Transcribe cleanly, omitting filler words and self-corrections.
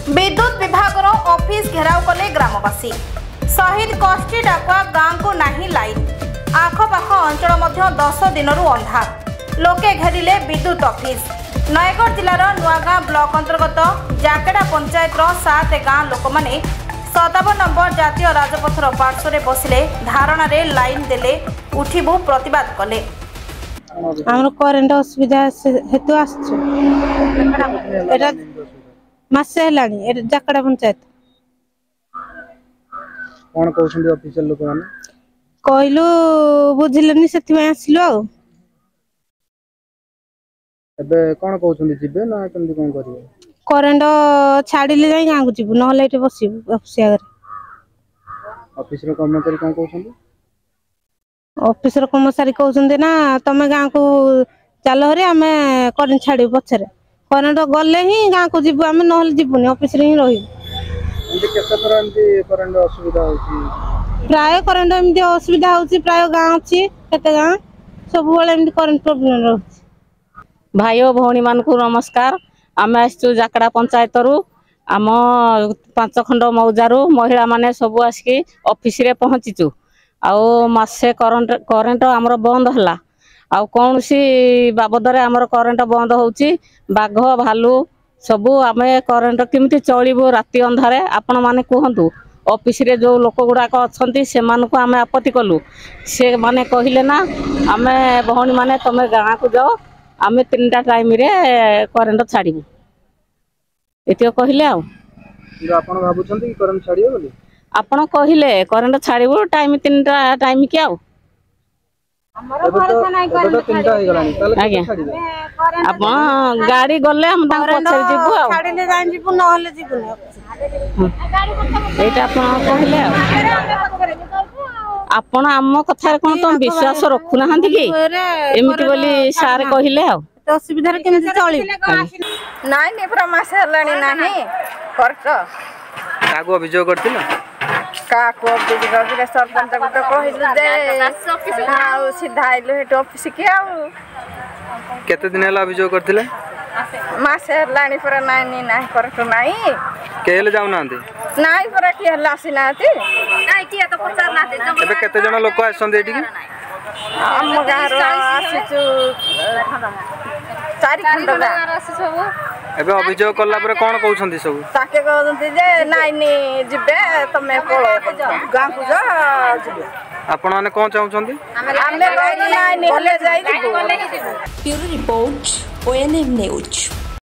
विद्युत विभाग ऑफिस घेराव कले ग्रामवासी। शहीद कष्टी डाकुआ गाँव को नहीं लाइन। आखपाख अंचल 10 दिन अंधार। लोके घेरिले विद्युत ऑफिस। नयगढ़ जिलार नुआगाँ ब्लॉक अंतर्गत जाकेड़ा पंचायत 7 गाँ लोक मैंने 57 नंबर जातीय राजपथर पार्श्व बसिले धारणा रे लाइन देले उठिबु प्रतिवाद कले। आमर करेन्ट असुविधा हेतु आसछु एटा मासे हेलानी जाकड़ा पंचायत कोन कहउछन्ती ऑफिशियल लोक माने कहलु बुझिलनी सेति में आसलु आ एबे कोन कहउछन्ती जिबे ना केमदी कोन करिवे करेन्ट छाडिले जाई गां को जिबु नहले एटे बसिबु ऑफिस आगर ऑफिस रो कर्मचारी कोन कहउछन्ती ऑफिस रो कर्मचारी कहउछन्ती ना तमे गां को चलो रे आमे करेन्ट छाडी पछरे करेन्ट गले ही गां को जिबु आमे नहले जिबुनी ऑफिस रे ही रही एंदी केते तरह एंदी करेन्ट असुविधा होची प्राय करेन्ट एमदी असुविधा होची प्राय गां अछि केते गां सब बेले एमदी करेन्ट प्रॉब्लम रहछि। भाइयो भौणी मान को नमस्कार। आम आसचु जाकड़ा पंचायत रु आम 5 खंड मौजारू महिला माने सब आसिकी ऑफिस रे पहुंचीचु। आउ मासे करेन्ट आमर बंद हला आउ कौन सी बाबद रे आमर करेन्ट बंद होची बाघ भालू सबू आमे करेन्ट किमिति चलिबो राति अंधारे आपण माने कहंतु ऑफिस रे जो लोक गुडाक अछंती से मानको आमे आपत्ति कलु से माने कहिले ना आमे भौणी माने तमे गां को जाओ आमे 3टा टाइम रे करेन्ट छाड़ीबु एतियो कहिले आ आपण भाबुछंती करेन्ट छाड़ियो बोली आपण कहिले करेन्ट छाड़ीबु टाइम 3टा टाइम के आ हमरो भरोसा नै करे 3टा हो गलानी ताले छाड़ीबे आपण गाड़ी गले हम ता पछर जिबु आ छाडिले जाई जिबु नहले जिबुनी एटा आपण कहिले आ आपण आम कथा कोन तुम विश्वास रखु नाहंती कि एमिति बोली सार कहिले आ असुविधा रे केमति चली नाइ ने पूरा मासे हलानी नाही करत कागो अभियोग करथिला काको अभियोग करथिला सरपंच को तो कहिलु जे हाउ सीधा आइलु हेट ऑफिस के आ केते दिन हला अभियोग करथिले मासे हलानी पूरा नाइ नाही करत नाही केले जाउ नांती नाही पूरा के हला सिनाती नाही के तो पचार नाते एबे केते जण लोक आछन एठी हम गार आसीचु 4 खंड गार आसी सब एबे अभियोग करला परे कोन कहउछन्ती सब ताके कहउछन्ती जे नाइनी जिबे तमे पळो गां को जा जिबे आपण माने कोन चाहुछन्ती आमे नाइनी हले जाई जिबो। Bureau report ONM news.